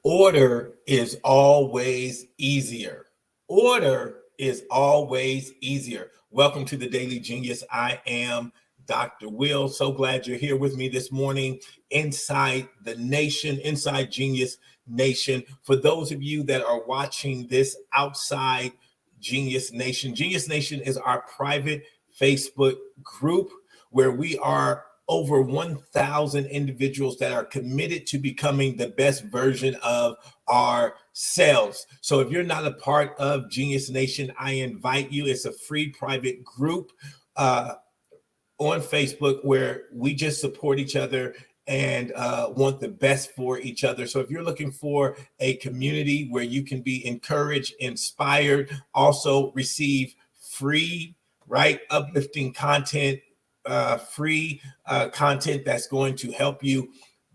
Order is always easier. Order is always easier. Welcome to the Daily Genius. I am Dr. Will. So glad you're here with me this morning inside the nation, inside Genius Nation. For those of you that are watching this outside Genius Nation is our private Facebook group where we are over 1,000 individuals that are committed to becoming the best version of ourselves. So if you're not a part of Genius Nation, I invite you. It's a free private group on Facebook where we just support each other and want the best for each other. So if you're looking for a community where you can be encouraged, inspired, also receive free, uplifting content, free content that's going to help you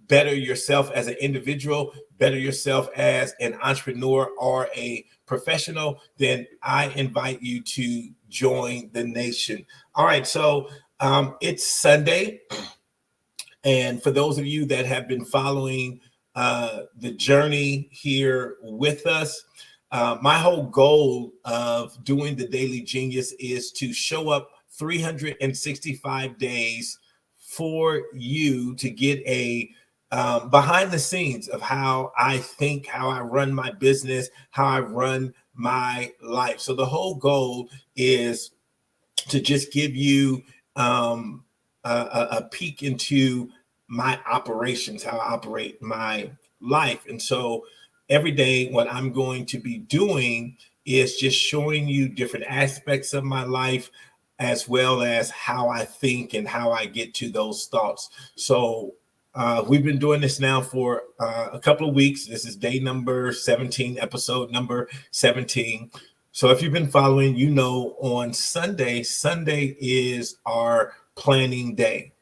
better yourself as an individual, better yourself as an entrepreneur or a professional, then I invite you to join the nation. All right, so it's Sunday. And for those of you that have been following the journey here with us, my whole goal of doing the Daily Genius is to show up 365 days for you to get a behind the scenes of how I think, how I run my business, how I run my life. So the whole goal is to just give you a peek into my operations, how I operate my life. And so every day, what I'm going to be doing is just showing you different aspects of my life, as well as how I think and how I get to those thoughts. So we've been doing this now for a couple of weeks. This is day number 17, episode number 17. So if you've been following, you know on Sunday is our planning day.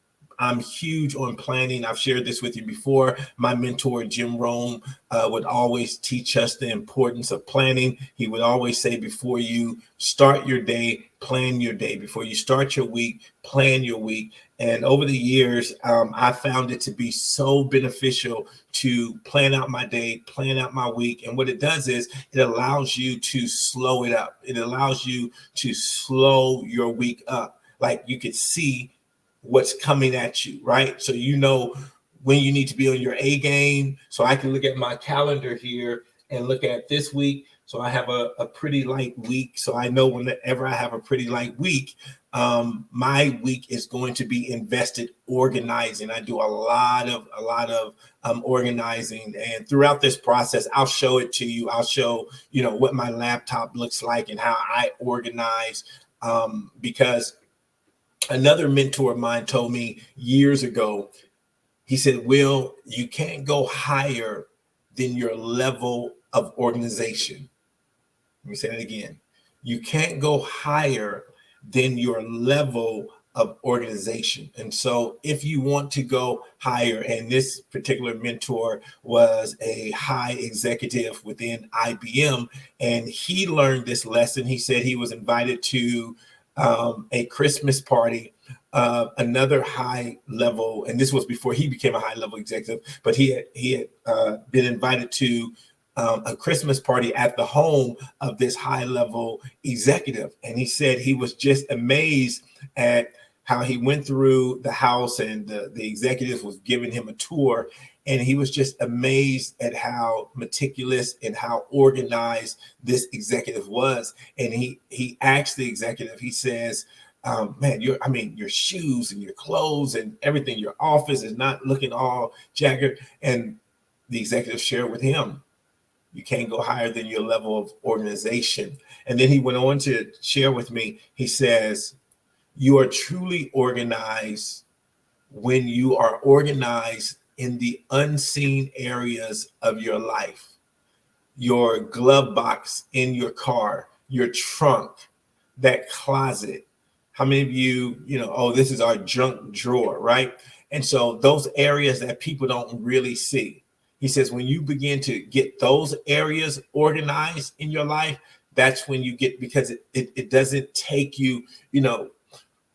I'm huge on planning. I've shared this with you before. My mentor, Jim Rohn, would always teach us the importance of planning. He would always say, before you start your day, plan your day. Before you start your week, plan your week. And over the years, I found it to be so beneficial to plan out my day, plan out my week. And what it does is it allows you to slow it up. It allows you to slow your week up. Like you could see what's coming at you, right? So you know when you need to be on your A game. So I can look at my calendar here and look at this week. So I have a pretty light week. So I know whenever I have a pretty light week, my week is going to be invested organizing. I do a lot of organizing, and throughout this process, I'll show it to you. I'll show, what my laptop looks like and how I organize, because another mentor of mine told me years ago, he said, Will, you can't go higher than your level of organization. Let me say that again. You can't go higher than your level of organization. And so if you want to go higher, and this particular mentor was a high executive within IBM, and he learned this lesson. He said he was invited to a Christmas party, another high level, and this was before he became a high level executive, but he had been invited to a Christmas party at the home of this high level executive. And he said he was just amazed at how he went through the house, and the executive was giving him a tour. And he was just amazed at how meticulous and how organized this executive was. And he asked the executive, he says, man, your shoes and your clothes and everything, your office is not looking all jagged. And the executive shared with him, you can't go higher than your level of organization. And then he went on to share with me, he says, you are truly organized when you are organized in the unseen areas of your life. Your glove box in your car, your trunk, that closet. How many of you, this is our junk drawer, right? And so those areas that people don't really see. He says, when you begin to get those areas organized in your life, that's when you get, because it doesn't take you,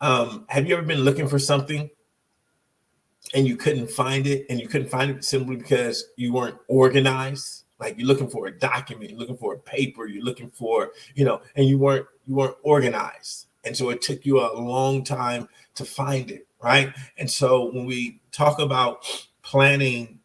have you ever been looking for something and you couldn't find it, and you couldn't find it simply because you weren't organized? Like you're looking for a document, you're looking for a paper, you're looking for, and you weren't organized. And so it took you a long time to find it, right? And so when we talk about planning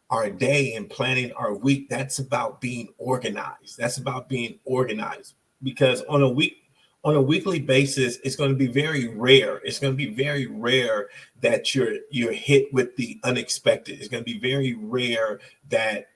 our day and planning our week, that's about being organized. That's about being organized, because on a weekly basis, it's going to be very rare. It's going to be very rare that you're hit with the unexpected. It's going to be very rare that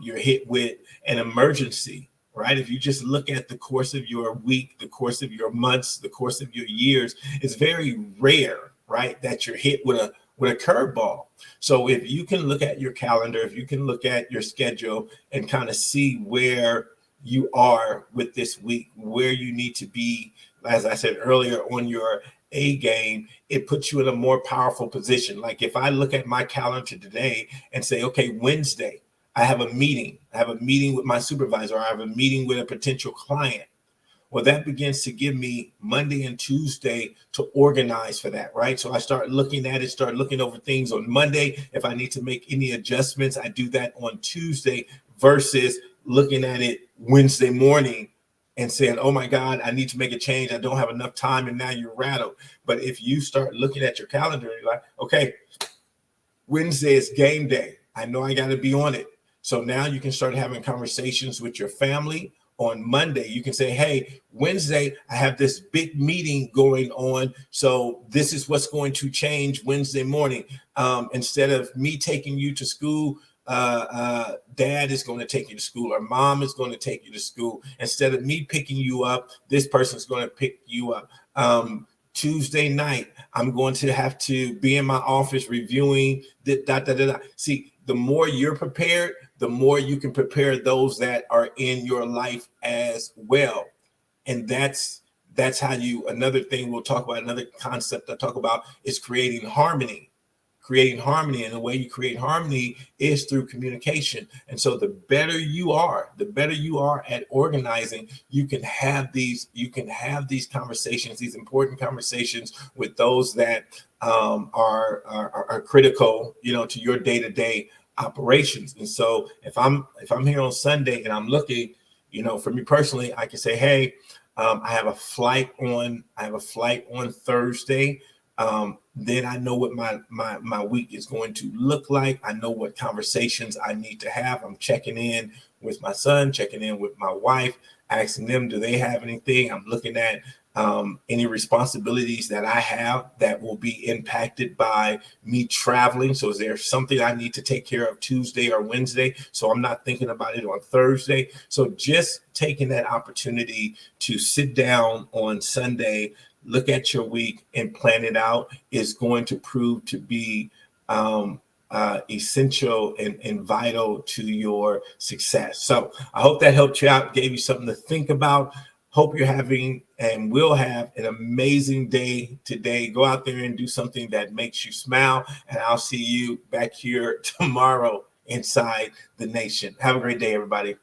you're hit with an emergency, right? If you just look at the course of your week, the course of your months, the course of your years, it's very rare, right, that you're hit with a curveball. So if you can look at your calendar, if you can look at your schedule and kind of see where you are with this week, where you need to be, as I said earlier, on your A game, it puts you in a more powerful position. Like if I look at my calendar today and say, okay, Wednesday, I have a meeting. I have a meeting with my supervisor. I have a meeting with a potential client. Well, that begins to give me Monday and Tuesday to organize for that, right? So I start looking at it, start looking over things on Monday. If I need to make any adjustments, I do that on Tuesday versus looking at it Wednesday morning and saying, oh my God, I need to make a change. I don't have enough time. And now you're rattled. But if you start looking at your calendar, you're like, okay, Wednesday is game day. I know I got to be on it. So now you can start having conversations with your family. On Monday, you can say, hey, Wednesday, I have this big meeting going on. So this is what's going to change Wednesday morning. Instead of me taking you to school, dad is going to take you to school, or mom is going to take you to school. Instead of me picking you up, this person's going to pick you up. Tuesday night, I'm going to have to be in my office reviewing the. See, the more you're prepared, the more you can prepare those that are in your life as well. And that's how another thing we'll talk about, another concept I talk about is creating harmony. And the way you create harmony is through communication. And so the better you are at organizing, you can have these conversations, these important conversations with those that are critical, to your day-to-day operations. And so if I'm here on Sunday and I'm looking, for me personally, I can say, hey, I have a flight on Thursday. Then I know what my week is going to look like. I know what conversations I need to have. I'm checking in with my son, checking in with my wife, asking them, do they have anything? I'm looking at any responsibilities that I have that will be impacted by me traveling. So is there something I need to take care of Tuesday or Wednesday? So I'm not thinking about it on Thursday. So just taking that opportunity to sit down on Sunday, look at your week and plan it out is going to prove to be essential and vital to your success. So I hope that helped you out, gave you something to think about. Hope you're having and will have an amazing day today. Go out there and do something that makes you smile. And I'll see you back here tomorrow inside the nation. Have a great day, everybody.